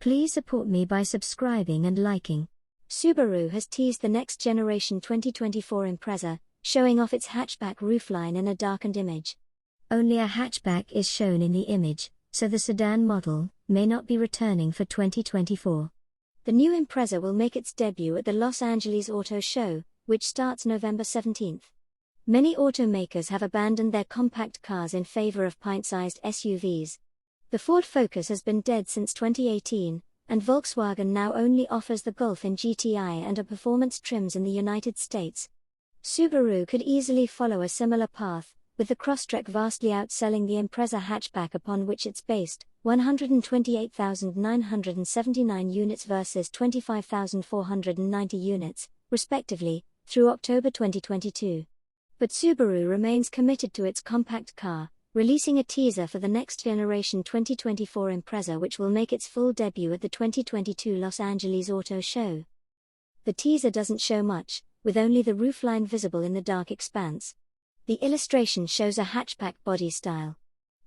Please support me by subscribing and liking. Subaru has teased the next generation 2024 Impreza, showing off its hatchback roofline in a darkened image. Only a hatchback is shown in the image, so the sedan model may not be returning for 2024. The new Impreza will make its debut at the Los Angeles Auto Show, which starts November 17. Many automakers have abandoned their compact cars in favor of pint-sized SUVs. The Ford Focus has been dead since 2018, and Volkswagen now only offers the Golf in GTI and R performance trims in the United States. Subaru could easily follow a similar path, with the Crosstrek vastly outselling the Impreza hatchback upon which it's based, 128,979 units versus 25,490 units, respectively, through October 2022. But Subaru remains committed to its compact car, releasing a teaser for the next generation 2024 Impreza, which will make its full debut at the 2022 Los Angeles Auto Show. The teaser doesn't show much, with only the roofline visible in the dark expanse. The illustration shows a hatchback body style.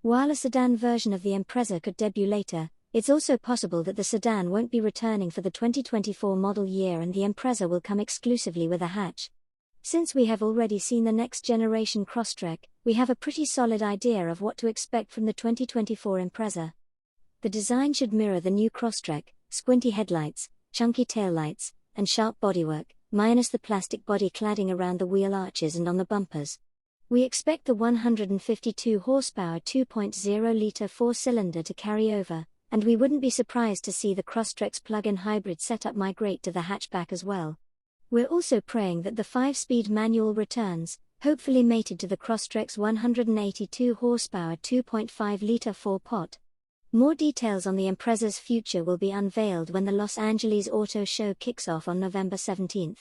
While a sedan version of the Impreza could debut later, it's also possible that the sedan won't be returning for the 2024 model year and the Impreza will come exclusively with a hatch. Since we have already seen the next generation Crosstrek, we have a pretty solid idea of what to expect from the 2024 Impreza. The design should mirror the new Crosstrek: squinty headlights, chunky taillights, and sharp bodywork, minus the plastic body cladding around the wheel arches and on the bumpers. We expect the 152 horsepower 2.0-litre four-cylinder to carry over, and we wouldn't be surprised to see the Crosstrek's plug-in hybrid setup migrate to the hatchback as well. We're also praying that the 5-speed manual returns, hopefully mated to the Crosstrek's 182 horsepower 2.5-litre four-pot. More details on the Impreza's future will be unveiled when the Los Angeles Auto Show kicks off on November 17.